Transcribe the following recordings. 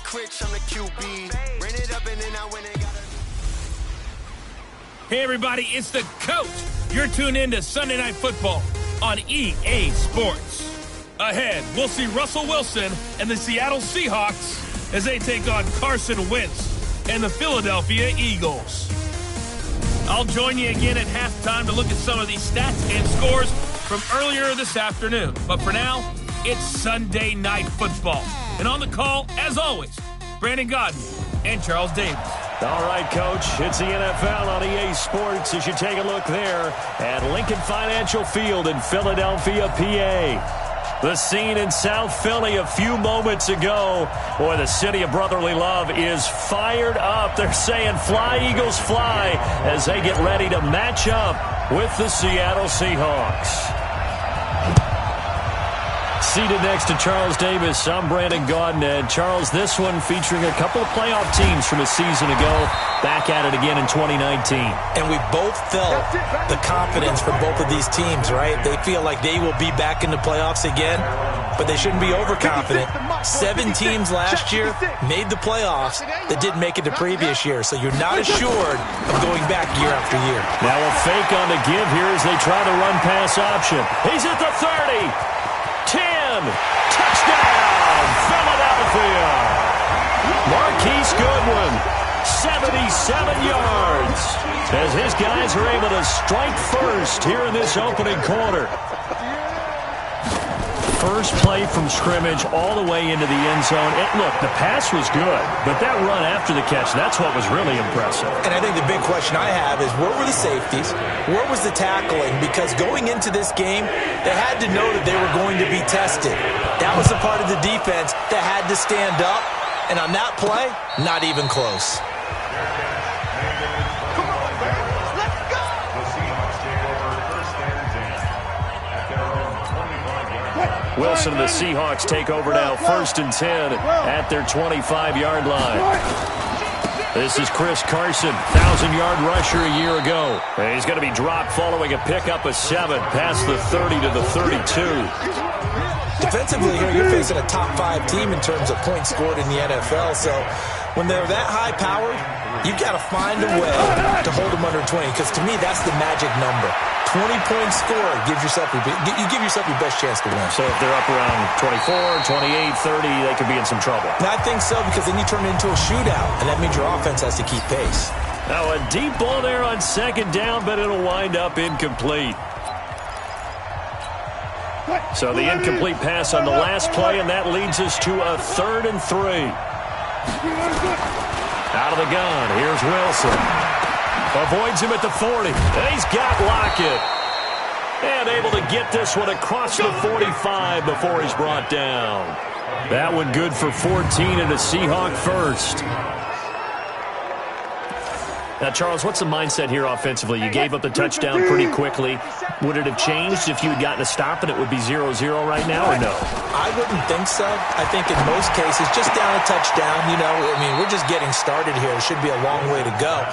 Critch, I'm the QB. Ran it up and then I went and got a... Hey, everybody, it's the coach. You're tuned in to Sunday Night Football on EA Sports. Ahead, we'll see Russell Wilson and the Seattle Seahawks as they take on Carson Wentz and the Philadelphia Eagles. I'll join you again at halftime to look at some of these stats and scores from earlier this afternoon. But for now, it's Sunday Night Football. And on the call, as always, Brandon Godden and Charles Davis. All right, Coach, it's the NFL on EA Sports as you take a look there at Lincoln Financial Field in Philadelphia, PA. The scene in South Philly a few moments ago. Boy, the city of brotherly love is fired up. They're saying, fly, Eagles, fly, as they get ready to match up with the Seattle Seahawks. Seated next to Charles Davis, I'm Brandon Gaudin. And Charles, this one featuring a couple of playoff teams from a season ago, back at it again in 2019. And we both felt the confidence from both of these teams, right? They feel like they will be back in the playoffs again, but they shouldn't be overconfident. 7 teams last year made the playoffs that didn't make it the previous year, so you're not assured of going back year after year. Now a fake on the give here as they try the run-pass option. He's at the 30. 10, touchdown, Philadelphia. Marquise Goodwin, 77 yards, as his guys are able to strike first here in this opening quarter. First play from scrimmage all the way into the end zone. Look, the pass was good, but that run after the catch, that's what was really impressive. And I think the big question I have is, where were the safeties? Where was the tackling? Because going into this game, they had to know that they were going to be tested. That was a part of the defense that had to stand up. And on that play, not even close. Wilson and the Seahawks take over now, 1st and 10 at their 25-yard line. This is Chris Carson, 1,000-yard rusher a year ago. And he's going to be dropped following a pickup of 7 past the 30 to the 32. Defensively here, you're facing a top-5 team in terms of points scored in the NFL. So when they're that high-powered, you've got to find a way to hold them under 20, because to me, that's the magic number. 20 points scored, you give yourself your best chance to win. So if they're up around 24, 28, 30, they could be in some trouble. And I think so, because then you turn it into a shootout, and that means your offense has to keep pace. Now a deep ball there on 2nd down, but it'll wind up incomplete. So the incomplete pass on the last play, and that leads us to a 3rd and 3. Out of the gun, here's Wilson. Avoids him at the 40. And he's got Lockett. And able to get this one across the 45 before he's brought down. That one good for 14 and a Seahawk first. Now, Charles, what's the mindset here offensively? You gave up the touchdown pretty quickly. Would it have changed if you had gotten a stop and it would be 0-0 right now, or no? I wouldn't think so. I think in most cases, just down a touchdown, we're just getting started here. It should be a long way to go.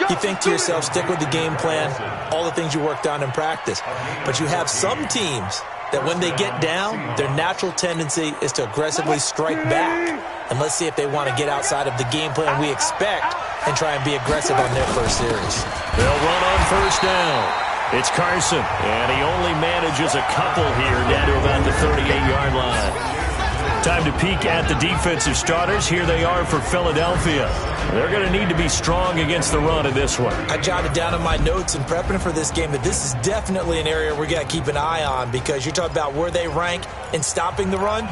You think to yourself, stick with the game plan, all the things you worked on in practice. But you have some teams that when they get down, their natural tendency is to aggressively strike back. And let's see if they want to get outside of the game plan we expect and try and be aggressive on their first series. They'll run on 1st down. It's Carson, and he only manages a couple here down to about the 38-yard line. Time to peek at the defensive starters. Here they are for Philadelphia. They're going to need to be strong against the run in this one. I jotted down in my notes in prepping for this game that this is definitely an area we got to keep an eye on, because you're talking about where they rank in stopping the run,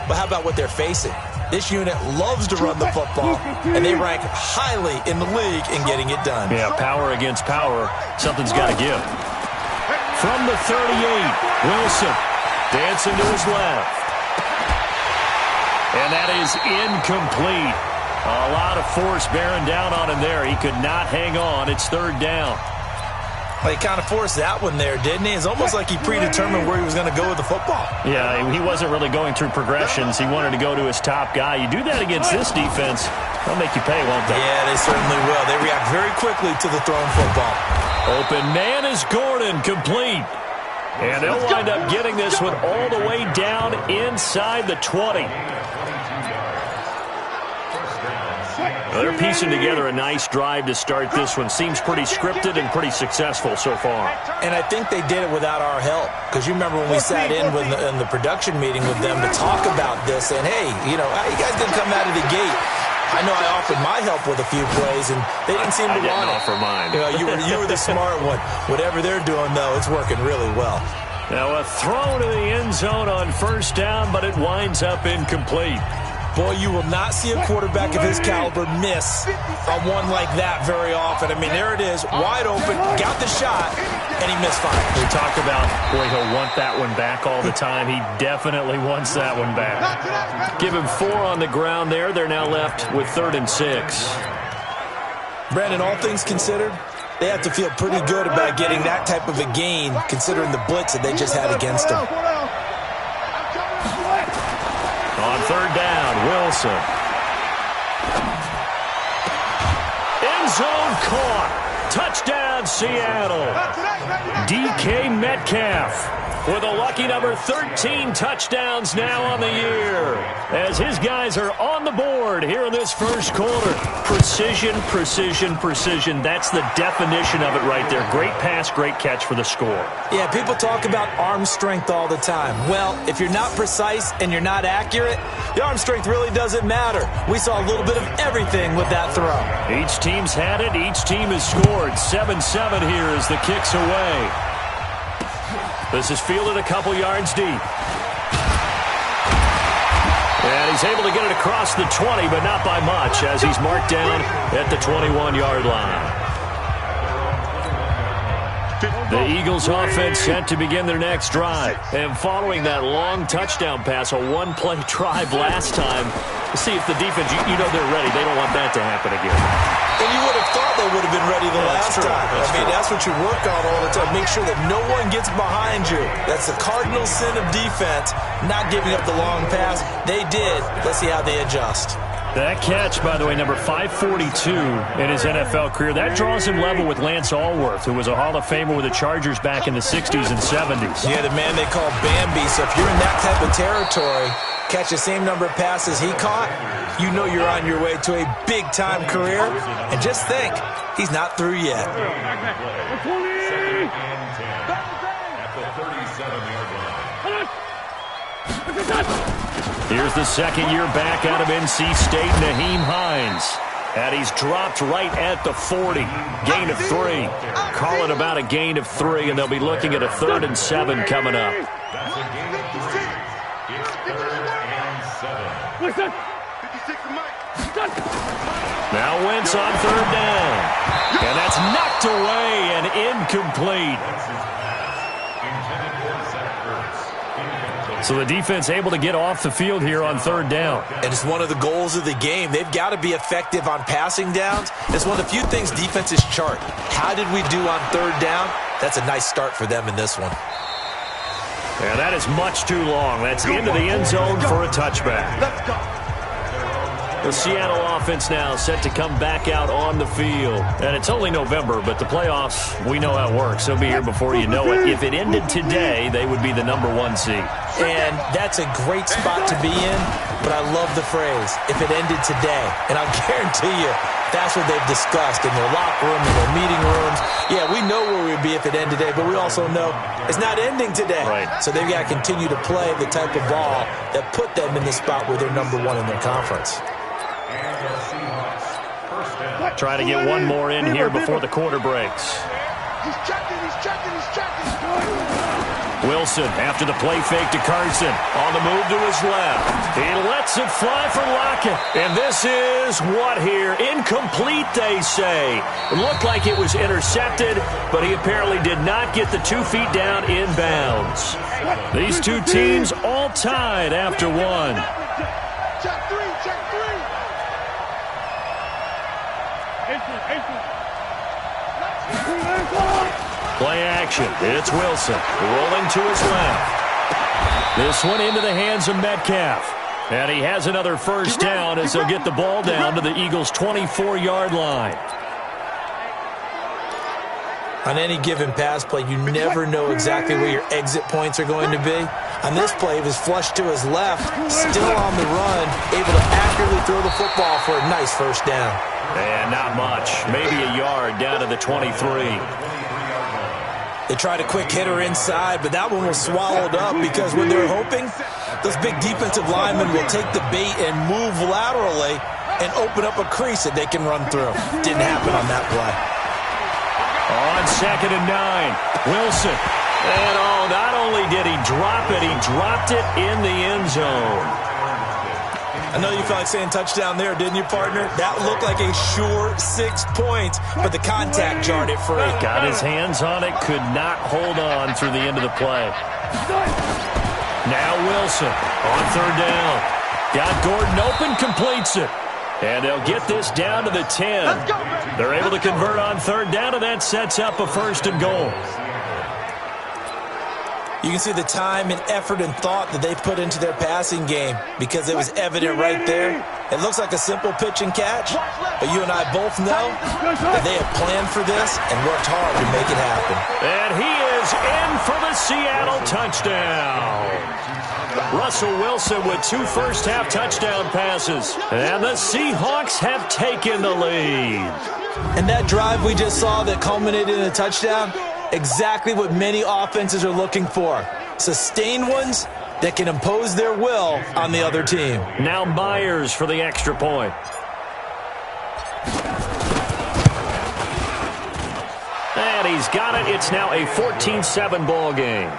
but how about what they're facing? This unit loves to run the football, and they rank highly in the league in getting it done. Yeah, power against power. Something's got to give. From the 38, Wilson dancing to his left. And that is incomplete. A lot of force bearing down on him there. He could not hang on. It's 3rd down. Well, he kind of forced that one there, didn't he? It's almost like he predetermined where he was going to go with the football. Yeah, he wasn't really going through progressions. He wanted to go to his top guy. You do that against this defense, they'll make you pay, won't they? Yeah, they certainly will. They react very quickly to the thrown football. Open man is Gordon, complete. And they'll wind up getting this one all the way down inside the 20. Well, they're piecing together a nice drive to start this one. Seems pretty scripted and pretty successful so far. And I think they did it without our help. Because you remember when we sat in the production meeting with them to talk about this, and hey, you know, how you guys didn't come out of the gate? I know I offered my help with a few plays, and they didn't seem to want it. I didn't offer mine. You know, you were the smart one. Whatever they're doing, though, it's working really well. Now a throw to the end zone on first down, but it winds up incomplete. Boy, you will not see a quarterback of his caliber miss on one like that very often. I mean, there it is, wide open, got the shot, and he misfired. We talk about, boy, he'll want that one back all the time. He definitely wants that one back. Give him 4 on the ground there. They're now left with 3rd and 6. Brandon, all things considered, they have to feel pretty good about getting that type of a gain, considering the blitz that they just had against them. On 3rd down, Wilson. End zone caught. Touchdown, Seattle. DK Metcalf with a lucky number 13 touchdowns now on the year, as his guys are on the board here in this first quarter. Precision, precision, precision. That's the definition of it right there. Great pass, great catch for the score. Yeah, people talk about arm strength all the time. Well, if you're not precise and you're not accurate, the arm strength really doesn't matter. We saw a little bit of everything with that throw. Each team's had it. Each team has scored. 7-7 here as the kick's away. This is fielded a couple yards deep. And he's able to get it across the 20, but not by much, as he's marked down at the 21-yard line. The Eagles offense set to begin their next drive. And following that long touchdown pass, a one-play drive last time, to see if the defense, you know they're ready. They don't want that to happen again. And you would have thought they would have been ready the last time. I mean, that's what you work on all the time. Make sure that no one gets behind you. That's the cardinal sin of defense, not giving up the long pass. They did. Let's see how they adjust. That catch, by the way, number 542 in his NFL career, that draws him level with Lance Allworth, who was a Hall of Famer with the Chargers back in the 60s and 70s. Yeah, the man they call Bambi. So if you're in that type of territory, catch the same number of passes he caught, you know you're on your way to a big-time career. And just think, he's not through yet. Here's the second-year back out of NC State, Naheem Hines. And he's dropped right at the 40. Gain of 3. Call it about a gain of 3, and they'll be looking at a 3rd and 7 coming up. Now Wentz on 3rd down. And that's knocked away and incomplete. So the defense able to get off the field here on 3rd down. And it's one of the goals of the game. They've got to be effective on passing downs. It's one of the few things defenses chart. How did we do on 3rd down? That's a nice start for them in this one. Yeah, that is much too long. That's into the end zone for a touchback. Let's go. The Seattle offense now set to come back out on the field. And it's only November, but the playoffs, we know how it works. They'll be here before you know it. If it ended today, they would be the number 1 seed. And that's a great spot to be in, but I love the phrase, if it ended today. And I'll guarantee you, that's what they've discussed in their locker room, in their meeting rooms. Yeah, we know where we'd be if it ended today, but we also know it's not ending today. Right. So they've got to continue to play the type of ball that put them in the spot where they're number 1 in their conference. Try to get one more in here before the quarter breaks. He's checking. Wilson after the play fake to Carson. On the move to his left. He lets it fly for Lockett. And this is what here? Incomplete, they say. It looked like it was intercepted, but he apparently did not get the 2 feet down in bounds. These two teams all tied after 1. Check 3. Play action. It's Wilson rolling to his left. This one into the hands of Metcalf. And he has another first down as they'll get the ball down to the Eagles' 24-yard line. On any given pass play, you never know exactly where your exit points are going to be. On this play, he was flushed to his left, still on the run, able to accurately throw the football for a nice first down. And not much. Maybe a yard down to the 23. They tried a quick hitter inside, but that one was swallowed up because when they're hoping, those big defensive linemen will take the bait and move laterally and open up a crease that they can run through. Didn't happen on that play. On 2nd and 9, Wilson. And not only did he drop it, he dropped it in the end zone. I know you felt like saying touchdown there, didn't you, partner? That looked like a sure 6 points, but the contact jarred it free. Got his hands on it, could not hold on through the end of the play. Now Wilson on 3rd down. Got Gordon open, completes it. And they'll get this down to the 10. They're able to convert on 3rd down, and that sets up a 1st and goal. You can see the time and effort and thought that they put into their passing game because it was evident right there. It looks like a simple pitch and catch, but you and I both know that they have planned for this and worked hard to make it happen. And he is in for the Seattle touchdown. Russell Wilson with 2 first-half touchdown passes. And the Seahawks have taken the lead. And that drive we just saw that culminated in a touchdown, exactly what many offenses are looking for. Sustained ones that can impose their will on the other team. Now Myers for the extra point. And he's got it. It's now a 14-7 ball game.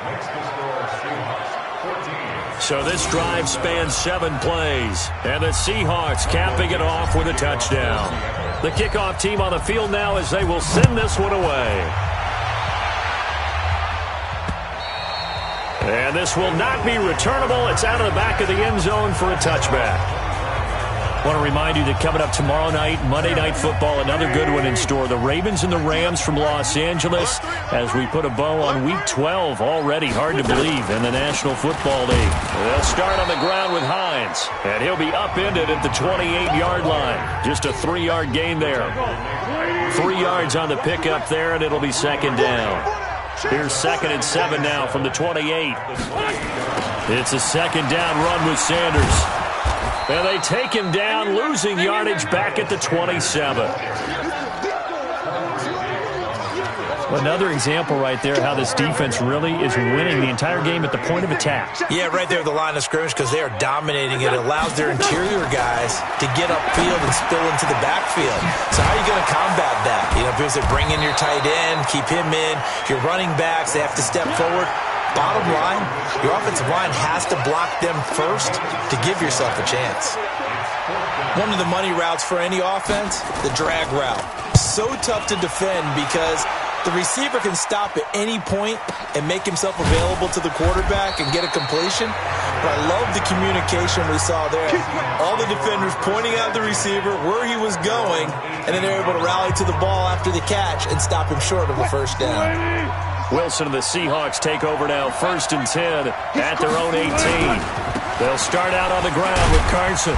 So this drive spans 7 plays, and the Seahawks capping it off with a touchdown. The kickoff team on the field now as they will send this one away. And this will not be returnable. It's out of the back of the end zone for a touchback. I want to remind you that coming up tomorrow night, Monday Night Football, another good one in store. The Ravens and the Rams from Los Angeles as we put a bow on Week 12 already. Hard to believe in the National Football League. They'll start on the ground with Hines, and he'll be upended at the 28-yard line. Just a 3-yard gain there. 3 yards on the pickup there, and it'll be 2nd down. Here's 2nd and 7 now from the 28. It's a 2nd down run with Sanders. And they take him down, losing yardage back at the 27. Another example right there how this defense really is winning the entire game at the point of attack. Yeah, right there at the line of scrimmage because they are dominating it. It allows their interior guys to get upfield and spill into the backfield. So how are you going to combat that? You know, if they bring in your tight end, keep him in, your running backs, they have to step forward. Bottom line, your offensive line has to block them first to give yourself a chance. One of the money routes for any offense, the drag route. So tough to defend because the receiver can stop at any point and make himself available to the quarterback and get a completion. But I love the communication we saw there. All the defenders pointing out the receiver, where he was going, and then they're able to rally to the ball after the catch and stop him short of a 1st down. Wilson and the Seahawks take over now, 1st and 10 at their own 18. They'll start out on the ground with Carson.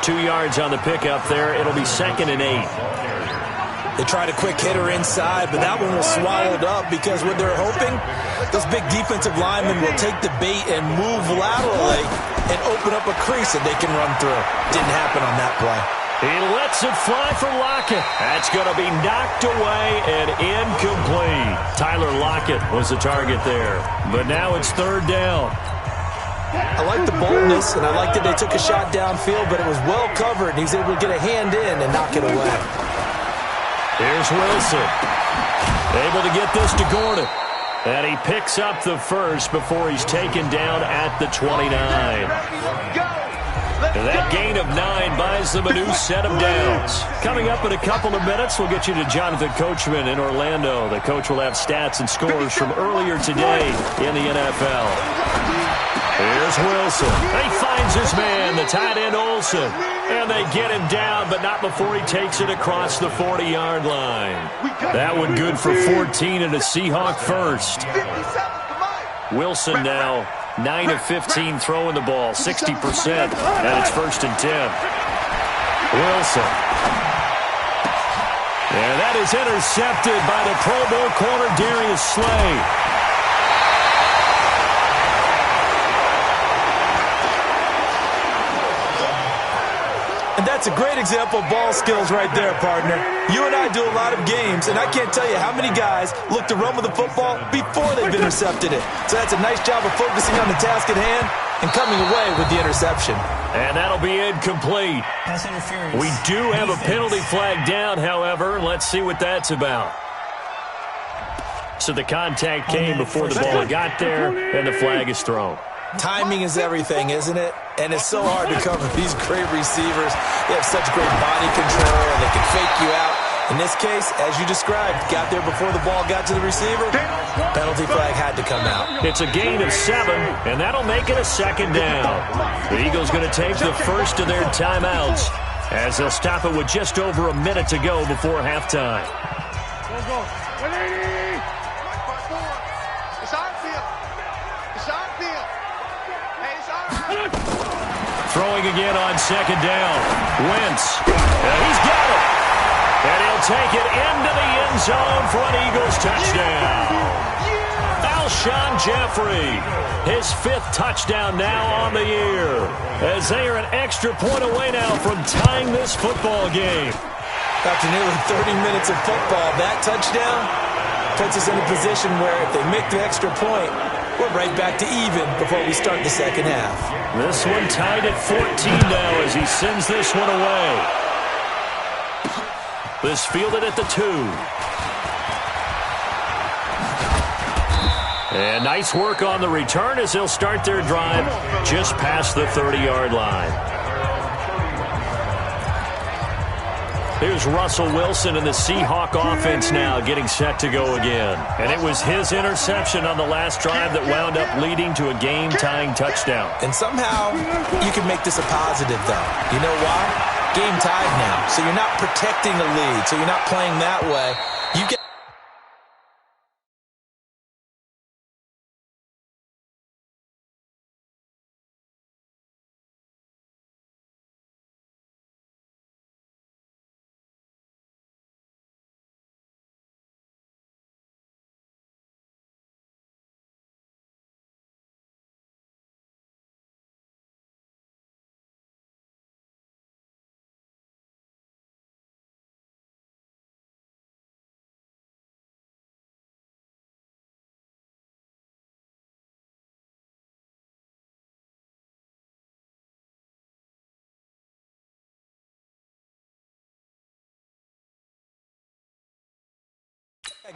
2 yards on the pickup there. It'll be 2nd and 8. They tried a quick hitter inside, but that one was swallowed up because what they're hoping, those big defensive linemen will take the bait and move laterally and open up a crease that they can run through. Didn't happen on that play. He lets it fly for Lockett. That's going to be knocked away and incomplete. Tyler Lockett was the target there. But now it's 3rd down. I like the boldness, and I like that they took a shot downfield, but it was well covered, and he's able to get a hand in and knock it away. Here's Wilson. Able to get this to Gordon. And he picks up the 1st before he's taken down at the 29. And that gain of 9 buys them a new set of downs. Coming up in a couple of minutes, we'll get you to Jonathan Coachman in Orlando. The coach will have stats and scores from earlier today in the NFL. Here's Wilson. He finds his man, the tight end Olsen. And they get him down, but not before he takes it across the 40-yard line. That one good for 14 and a Seahawk 1st. Wilson now 9 of 15 throwing the ball, 60%, and it's 1st and 10. Wilson. And that is intercepted by the Pro Bowl corner, Darius Slay. And that's a great example of ball skills right there, partner. You and I do a lot of games, and I can't tell you how many guys look to run with the football before they've intercepted it. So that's a nice job of focusing on the task at hand and coming away with the interception. And that'll be incomplete. We do have a penalty flag down, however. Let's see what that's about. So the contact came before the ball got there, and the flag is thrown. Timing is everything, isn't it? And it's so hard to cover these great receivers. They have such great body control, and they can fake you out. In this case, as you described, got there before the ball got to the receiver. Penalty flag had to come out. It's a gain of 7, and that'll make it a second down. The Eagles going to take the first of their timeouts as they'll stop it with just over a minute to go before halftime. Go. 180. It's our field. It's our field. Hey, it's our field. Throwing again on second down. Wentz. He's got it. And he'll take it into the end zone for an Eagles touchdown. Alshon Jeffrey, his 5th touchdown now on the year, as they are an extra point away now from tying this football game. After nearly 30 minutes of football, that touchdown puts us in a position where if they make the extra point, we're right back to even before we start the second half. This one tied at 14 now as he sends this one away. This fielded at the 2. And nice work on the return as they'll start their drive just past the 30-yard line. Here's Russell Wilson and the Seahawk offense now getting set to go again. And it was his interception on the last drive that wound up leading to a game-tying touchdown. And somehow you can make this a positive, though. You know why? Game tied now, so you're not protecting the lead, so you're not playing that way. You get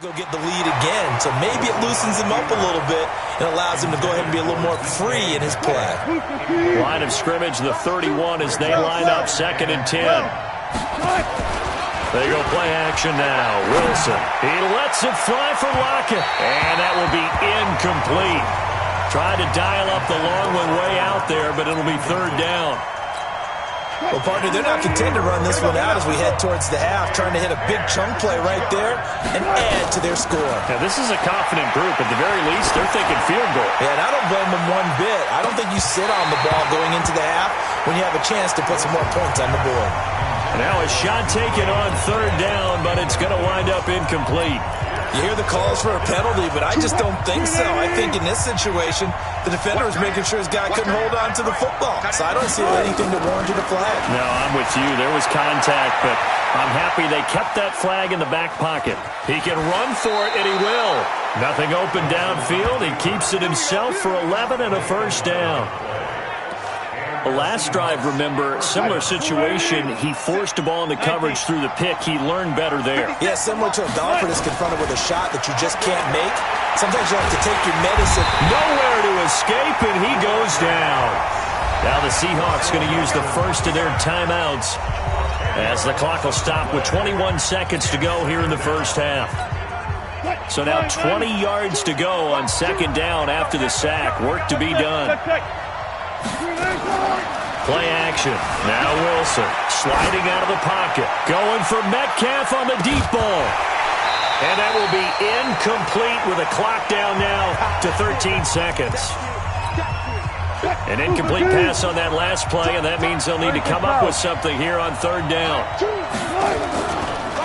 go get the lead again, so maybe it loosens him up a little bit and allows him to go ahead and be a little more free in his play. Line of scrimmage, the 31 as they line up 2nd and 10. They go play action now. Wilson, he lets it fly for Lockett, and that will be incomplete. Tried to dial up the long one way out there, but it'll be 3rd down. Well, partner, they're not content to run this one out as we head towards the half, trying to hit a big chunk play right there and add to their score. Now, this is a confident group. At the very least, they're thinking field goal. Yeah, and I don't blame them one bit. I don't think you sit on the ball going into the half when you have a chance to put some more points on the board. Now a shot taken on 3rd down, but it's going to wind up incomplete. You hear the calls for a penalty, but I just don't think so. I think in this situation, the defender was making sure his guy couldn't hold on to the football. So I don't see anything that warranted a flag. No, I'm with you. There was contact, but I'm happy they kept that flag in the back pocket. He can run for it, and he will. Nothing open downfield. He keeps it himself for 11 and a 1st down. The last drive, remember, similar situation. He forced the ball into coverage through the pick. He learned better there. Yeah, similar to a golfer that's confronted with a shot that you just can't make. Sometimes you have to take your medicine. Nowhere to escape, and he goes down. Now the Seahawks going to use the first of their timeouts as the clock will stop with 21 seconds to go here in the first half. So now 20 yards to go on 2nd down after the sack. Work to be done. Play action. Now Wilson sliding out of the pocket. Going for Metcalf on the deep ball. And that will be incomplete with a clock down now to 13 seconds. An incomplete pass on that last play, and that means they'll need to come up with something here on 3rd down.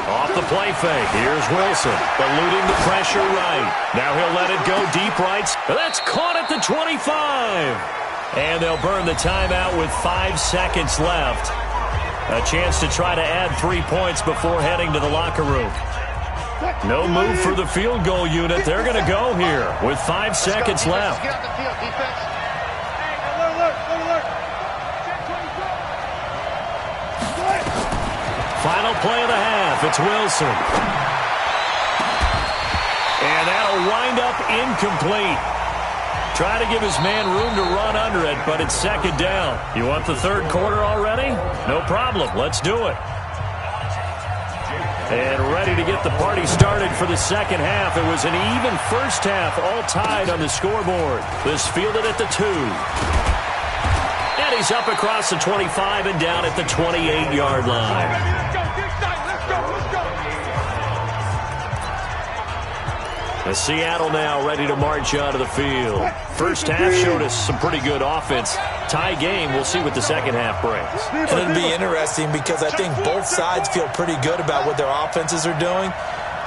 Off the play fake. Here's Wilson, eluding the pressure right. Now he'll let it go deep right. That's caught at the 25. And they'll burn the timeout with 5 seconds left. A chance to try to add 3 points before heading to the locker room. No move for the field goal unit. They're going to go here with 5 seconds left. Get off the field, defense. Final play of the half. It's Wilson. And that'll wind up incomplete. Try to give his man room to run under it, but it's second down. You want the third quarter already? No problem. Let's do it. And ready to get the party started for the second half. It was an even first half, all tied on the scoreboard. This fielded at the 2. And he's up across the 25 and down at the 28-yard line. Seattle now ready to march out of the field. First half showed us some pretty good offense. Tie game. We'll see what the second half brings. And it'll be interesting because I think both sides feel pretty good about what their offenses are doing.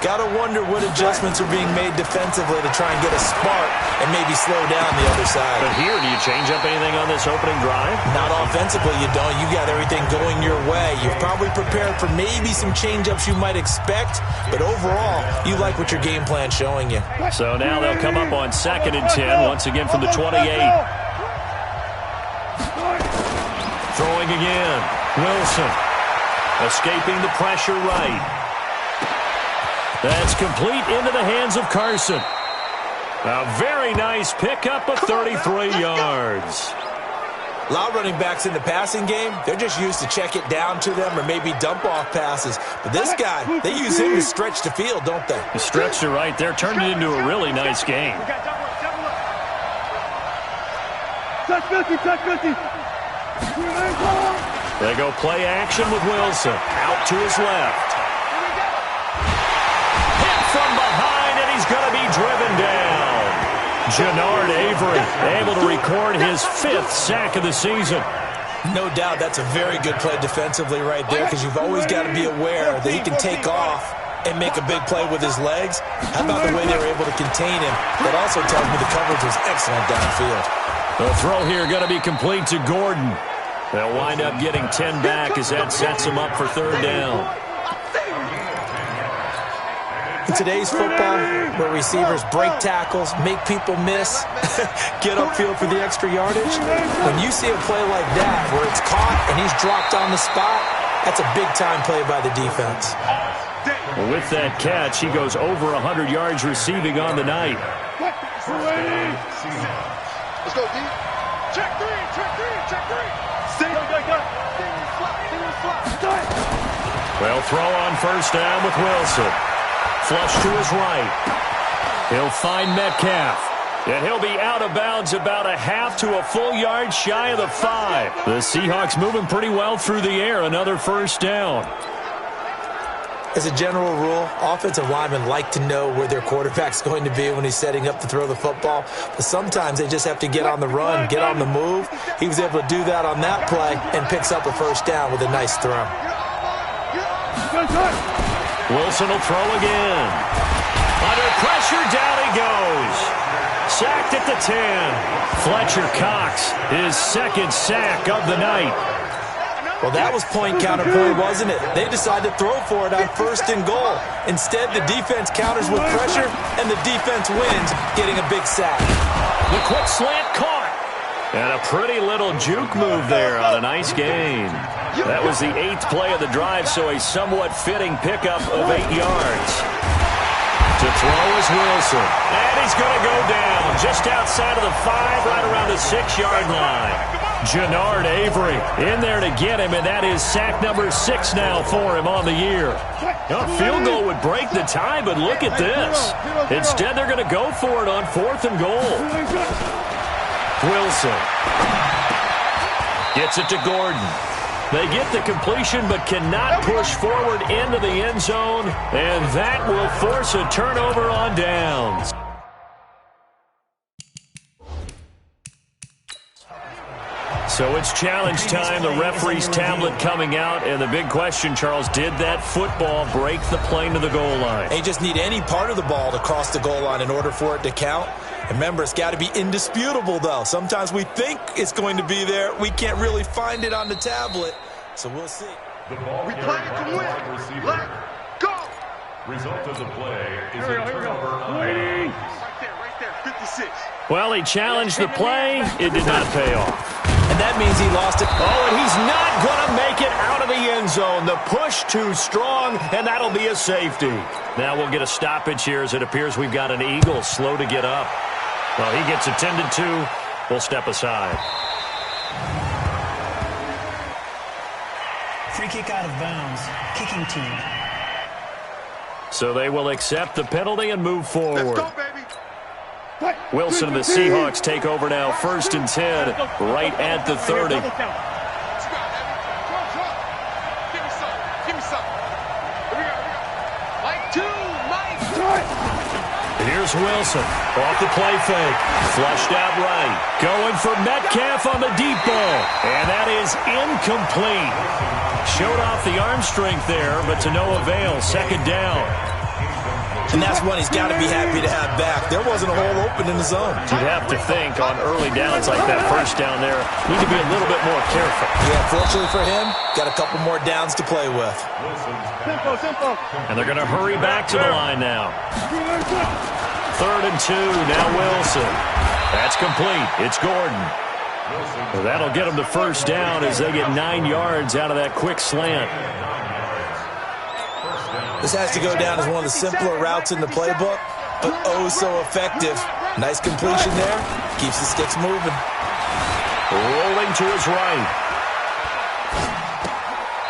Got to wonder what adjustments are being made defensively to try and get a spark and maybe slow down the other side. But here, do you change up anything on this opening drive? Not offensively, you don't. You got everything going your way. You've probably prepared for maybe some change-ups you might expect, but overall, you like what your game plan's showing you. So now they'll come up on 2nd and 10, once again from the 28. Throwing again. Wilson. Escaping the pressure right. That's complete into the hands of Carson. A very nice pickup of 33 yards. A lot of running backs in the passing game, they're just used to check it down to them or maybe dump off passes. But this guy, they use him to stretch the field, don't they? The stretch to right there turned it into a really nice game. Touch 50, touch 50. They go play action with Wilson. Out to his left. From behind, and he's going to be driven down. Jannard Avery able to record his 5th sack of the season. No doubt that's a very good play defensively right there because you've always got to be aware that he can take off and make a big play with his legs. How about the way they were able to contain him? That also tells me the coverage was excellent downfield. The throw here going to be complete to Gordon. They'll wind up getting 10 back as that sets them up for 3rd down. In today's football, where receivers break tackles, make people miss, get upfield for the extra yardage, when you see a play like that where it's caught and he's dropped on the spot, that's a big-time play by the defense. Well, with that catch, he goes over 100 yards receiving on the night. Let's go, D. Check 3, check 3, check 3. Stay on, Well, throw on 1st down with Wilson. Flush to his right. He'll find Metcalf. And he'll be out of bounds about a half to a full yard shy of the 5. The Seahawks moving pretty well through the air. Another 1st down. As a general rule, offensive linemen like to know where their quarterback's going to be when he's setting up to throw the football. But sometimes they just have to get on the run, get on the move. He was able to do that on that play and picks up a 1st down with a nice throw. Wilson will throw again. Under pressure, down he goes. Sacked at the 10. Fletcher Cox, his 2nd sack of the night. Well, that was point counterpoint, wasn't it? They decided to throw for it on 1st and goal. Instead, the defense counters with pressure, and the defense wins, getting a big sack. The quick slant caught. And a pretty little juke move there on a nice gain. That was the 8th play of the drive, so a somewhat fitting pickup of 8 yards. To throw is Wilson. And he's going to go down just outside of the 5, right around the 6-yard line. Jannard Avery in there to get him, and that is sack number 6 now for him on the year. A field goal would break the tie, but look at this. Instead, they're going to go for it on 4th and goal. Wilson gets it to Gordon. They get the completion but cannot push forward into the end zone, and that will force a turnover on downs. So it's challenge time. The referee's tablet coming out, and the big question, Charles, did that football break the plane to the goal line? They just need any part of the ball to cross the goal line in order for it to count. And remember, it's got to be indisputable, though. Sometimes we think it's going to be there. We can't really find it on the tablet, so we'll see. We play to win. Let go. Result of the play is a turnover on downs. Right there, 56. Well, he challenged the play. It did not pay off. And that means he lost it. Oh, and he's not going to make it out of the end zone. The push too strong, and that'll be a safety. Now we'll get a stoppage here as it appears we've got an Eagle slow to get up. Well, he gets attended to. We'll step aside. Free kick out of bounds. Kicking team. So they will accept the penalty and move forward. Let's go, baby. Wilson and the Seahawks take over now, 1st and 10, right at the 30. Give me some. Here we go. Mike 2, Mike. Here's Wilson, off the play fake, flushed out right, going for Metcalf on the deep ball, and that is incomplete. Showed off the arm strength there, but to no avail, 2nd down. And that's one he's got to be happy to have back. There wasn't a hole open in the zone. You'd have to think on early downs like that 1st down there, need to be a little bit more careful. Yeah, fortunately for him, got a couple more downs to play with. Tempo. And they're going to hurry back to the line now. 3rd and 2, now Wilson. That's complete. It's Gordon. Well, that'll get them to 1st down as they get 9 yards out of that quick slant. This has to go down as one of the simpler routes in the playbook, but oh so effective. Nice completion there. Keeps the sticks moving. Rolling to his right.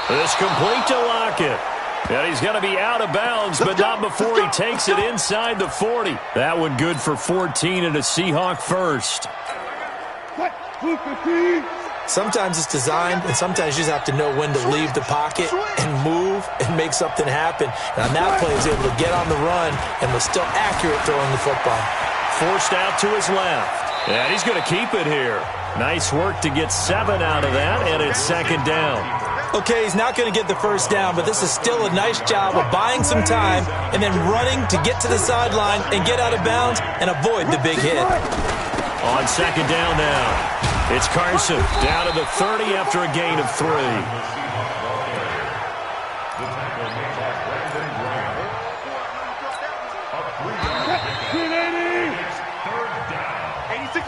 This complete to Lockett. And he's going to be out of bounds, but not before he takes it inside the 40. That one good for 14 and a Seahawk first. Sometimes it's designed, and sometimes you just have to know when to leave the pocket and move and make something happen. And on that play, he was able to get on the run and was still accurate throwing the football. Forced out to his left. And he's going to keep it here. Nice work to get 7 out of that, and it's 2nd down. Okay, he's not going to get the 1st down, but this is still a nice job of buying some time and then running to get to the sideline and get out of bounds and avoid the big hit. On 2nd down now. It's Carson down to the 30 after a gain of 3.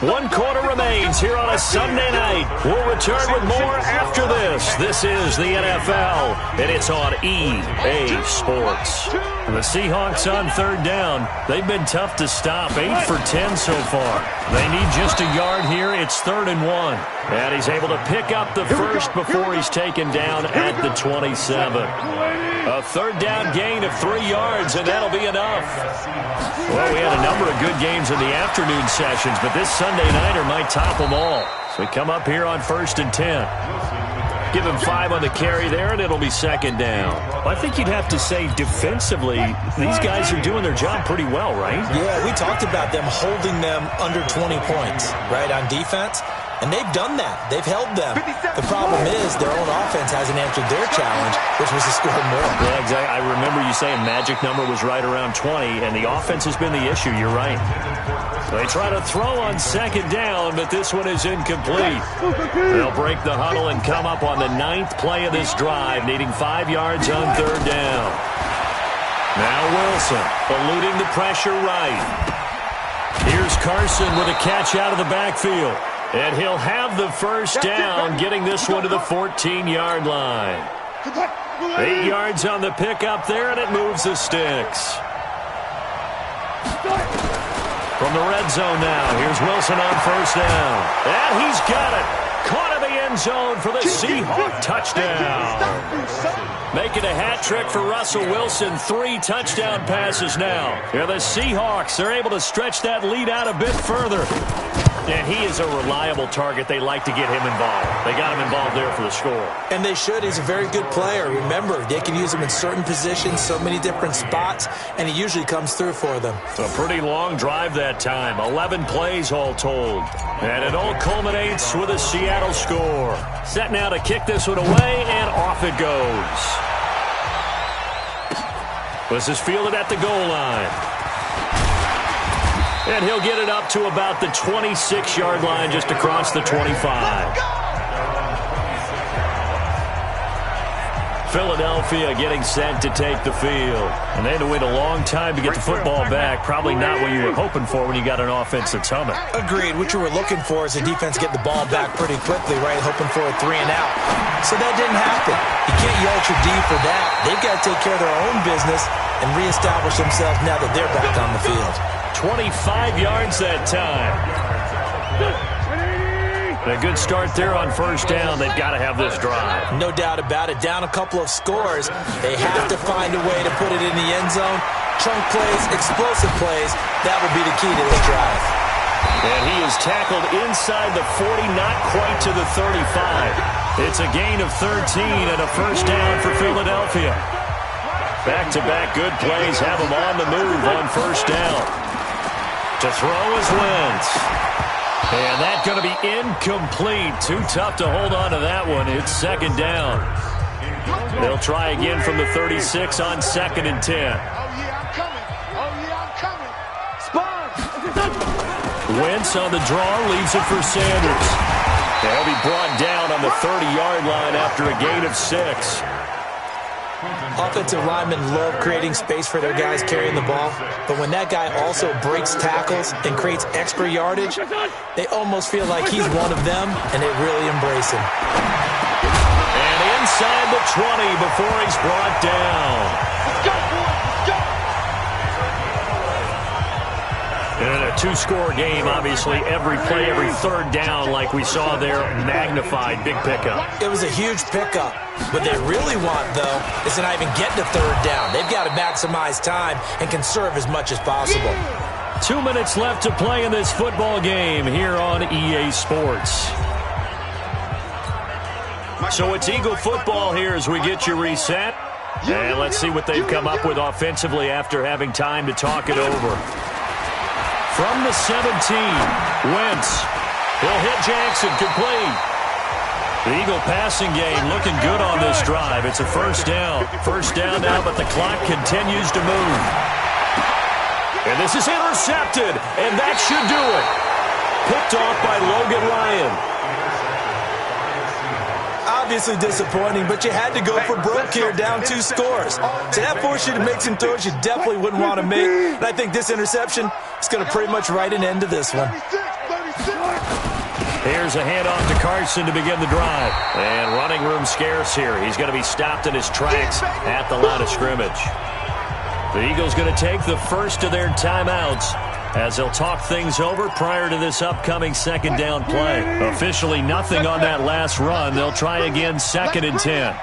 One quarter remains here on a Sunday night. We'll return with more after this. This is the NFL, and it's on EA Sports. The Seahawks on 3rd down. They've been tough to stop. 8 for 10 so far. They need just a yard here. It's 3rd and 1. And he's able to pick up the first before he's taken down at the 27. A 3rd down gain of 3 yards, and that'll be enough. Well, we had a number of good games in the afternoon sessions, but this Sunday nighter might top them all. So we come up here on 1st and 10. Give him 5 on the carry there, and it'll be 2nd down. Well, I think you'd have to say defensively, these guys are doing their job pretty well, right? Yeah, we talked about them holding them under 20 points, right, on defense. And they've done that. They've held them. The problem is their own offense hasn't answered their challenge, which was to score more. Yeah, exactly. I remember you saying magic number was right around 20, and the offense has been the issue. You're right. They try to throw on 2nd down, but this one is incomplete. They'll break the huddle and come up on the 9th play of this drive, needing 5 yards on 3rd down. Now Wilson, eluding the pressure right. Here's Carson with a catch out of the backfield. And he'll have the 1st down, getting this one to the 14-yard line. 8 yards on the pickup there, and it moves the sticks. From the red zone now, here's Wilson on 1st down. And he's got it. Caught in the end zone for the Seahawk touchdown. Making a hat trick for Russell Wilson. 3 touchdown passes now. Yeah, the Seahawks are able to stretch that lead out a bit further. And he is a reliable target. They like to get him involved. They got him involved there for the score. And they should. He's a very good player. Remember, they can use him in certain positions, so many different spots, and he usually comes through for them. A pretty long drive that time. 11 plays all told. And it all culminates with a Seattle score. Set now to kick this one away, and off it goes. This is fielded at the goal line. And he'll get it up to about the 26-yard line, just across the 25. Philadelphia getting set to take the field. And they had to wait a long time to get the football back. Probably not what you were hoping for when you got an offense that's humming. Agreed. What you were looking for is the defense get the ball back pretty quickly, right? Hoping for a 3 and out. So that didn't happen. You can't yell at your D for that. They've got to take care of their own business and reestablish themselves now that they're back on the field. 25 yards that time. A good start there on first down. They've got to have this drive. No doubt about it. Down a couple of scores. They have to find a way to put it in the end zone. Chunk plays, explosive plays. That will be the key to this drive. And he is tackled inside the 40, not quite to the 35. It's a gain of 13 and a first down for Philadelphia. Back-to-back good plays have him on the move on first down. To throw is Wentz. And that's going to be incomplete. Too tough to hold on to that one. It's second down. They'll try again from the 36 on 2nd and 10. Oh, yeah, I'm coming. Oh, yeah, I'm coming. Spot. Wentz on the draw, leaves it for Sanders. They'll be brought down on the 30-yard line after a gain of 6. Offensive linemen love creating space for their guys carrying the ball, but when that guy also breaks tackles and creates extra yardage, they almost feel like he's one of them, and they really embrace him. And inside the 20 before he's brought down. Let's go, boy. Let's go. In a two-score game, obviously, every play, every third down, like we saw there, magnified, big pickup. It was a huge pickup. What they really want, though, is to not even get to third down. They've got to maximize time and conserve as much as possible. 2 minutes left to play in this football game here on EA Sports. So it's Eagle football here as we get you reset. And let's see what they've come up with offensively after having time to talk it over. From the 17, Wentz. He'll hit Jackson, complete. The Eagle passing game looking good on this drive. It's a first down. First down now, but the clock continues to move. And this is intercepted, and that should do it. Picked off by Logan Ryan. Obviously disappointing, but you had to go for broke here, down 2 scores. So that forced you to make some throws you definitely wouldn't want to make. And I think this interception is going to pretty much write an end to this one. Here's a handoff to Carson to begin the drive. And running room scarce here. He's going to be stopped in his tracks at the line of scrimmage. The Eagles going to take the first of their timeouts as they'll talk things over prior to this upcoming second down play. Officially nothing on that last run. They'll try again 2nd and 10.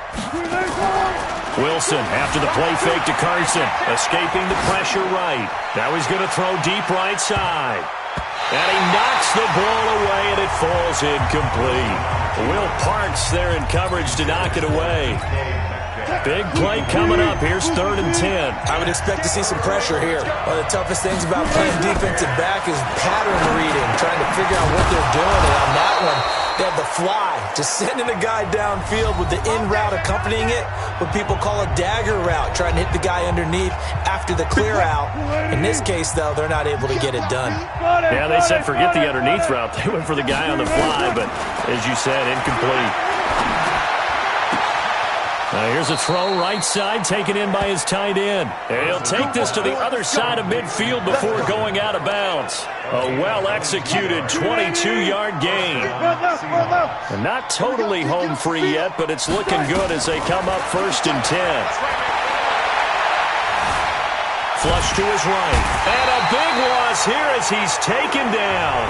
Wilson after the play fake to Carson. Escaping the pressure right. Now he's going to throw deep right side. And he knocks the ball away, and it falls incomplete. Will Parks there in coverage to knock it away. Big play coming up. Here's 3rd and 10. I would expect to see some pressure here. One of the toughest things about playing defensive back is pattern reading, trying to figure out what they're doing. And on that one, they have the fly, just sending a guy downfield with the in route accompanying it, what people call a dagger route, trying to hit the guy underneath after the clear out. In this case, though, they're not able to get it done. Yeah, they said forget the underneath route. They went for the guy on the fly, but as you said, incomplete. Now here's a throw right side, taken in by his tight end. And he'll take this to the other side of midfield before going out of bounds. A well-executed 22-yard gain. And not totally home free yet, but it's looking good as they come up 1st and 10. Flush to his right. And a big loss here as he's taken down.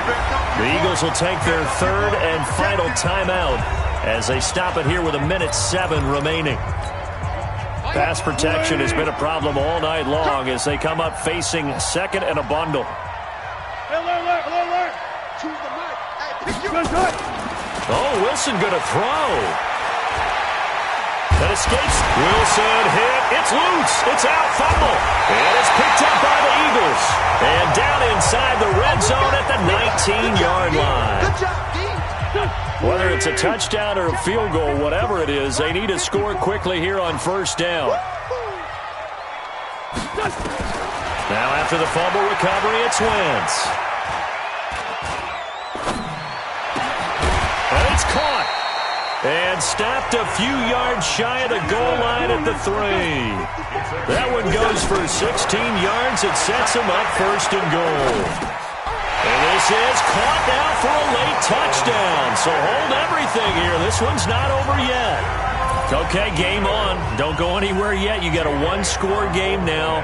The Eagles will take their 3rd and final timeout as they stop it here with 1:07 remaining. Pass protection has been a problem all night long as they come up facing 2nd and a bundle. Oh, Wilson going to throw. That escapes. Wilson hit. It's loose. It's out. Fumble. And it's picked up by the Eagles. And down inside the red zone at the 19-yard line. Good job, D. Whether it's a touchdown or a field goal, whatever it is, they need to score quickly here on first down. Now after the fumble recovery, it's Wentz. And it's caught. And stopped a few yards shy of the goal line at the 3. That one goes for 16 yards. It sets him up first and goal. And this is caught now for a late touchdown. So hold everything here. This one's not over yet. Okay, game on. Don't go anywhere yet. You got a one-score game now.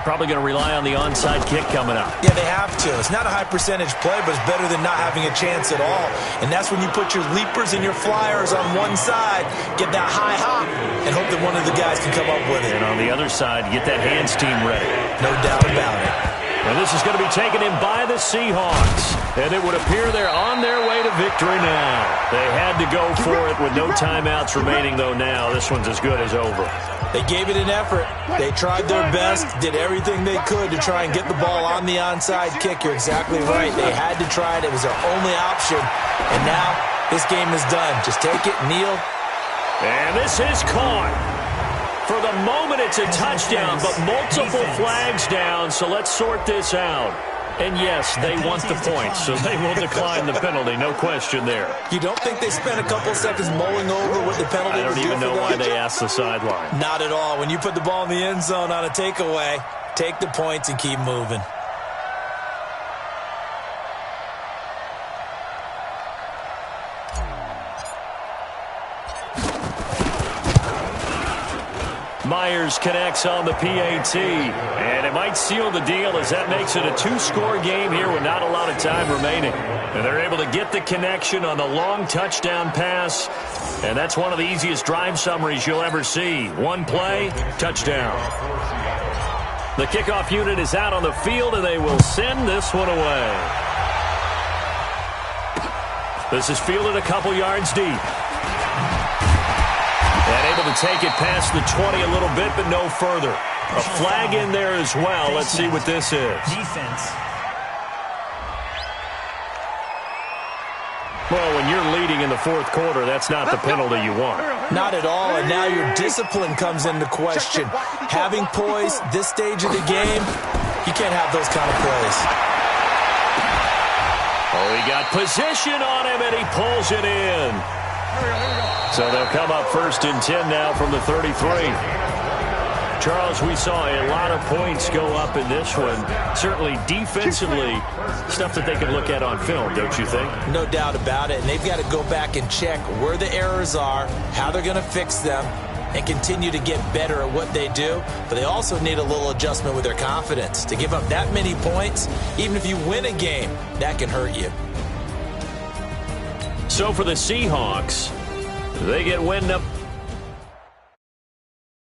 Probably going to rely on the onside kick coming up. Yeah, they have to. It's not a high percentage play, but it's better than not having a chance at all. And that's when you put your leapers and your flyers on one side, get that high hop, and hope that one of the guys can come up with it. And on the other side, get that hands team ready. No doubt about it. And this is going to be taken in by the Seahawks. And it would appear they're on their way to victory now. They had to go for it with no timeouts remaining, though now. This one's as good as over. They gave it an effort. They tried their best, did everything they could to try and get the ball on the onside kick. You're exactly right. They had to try it. It was their only option. And now this game is done. Just take it, kneel. And this is caught. For the moment, it's a touchdown, but multiple flags down, so let's sort this out. And yes, they want the points, so they will decline the penalty, no question there. You don't think they spent a couple seconds mulling over what the penalty I don't even know why they asked the sideline. Not at all. When you put the ball in the end zone on a takeaway, take the points and keep moving. Myers connects on the PAT, and it might seal the deal as that makes it a two-score game here with not a lot of time remaining. And they're able to get the connection on the long touchdown pass, and that's one of the easiest drive summaries you'll ever see. One play, touchdown. The kickoff unit is out on the field, and they will send this one away. This is fielded a couple yards deep. And able to take it past the 20 a little bit, but no further. A flag in there as well. Let's see what this is. Defense. Well, when you're leading in the fourth quarter, that's not the penalty you want. Not at all, and now your discipline comes into question. Having poise this stage of the game, you can't have those kind of plays. Oh, he got position on him, and he pulls it in. So they'll come up first and 10 now from the 33. Charles, we saw a lot of points go up in this one. Certainly defensively, stuff that they can look at on film, don't you think? No doubt about it. And they've got to go back and check where the errors are, how they're going to fix them, and continue to get better at what they do. But they also need a little adjustment with their confidence. To give up that many points, even if you win a game, that can hurt you. So for the Seahawks, they get wind up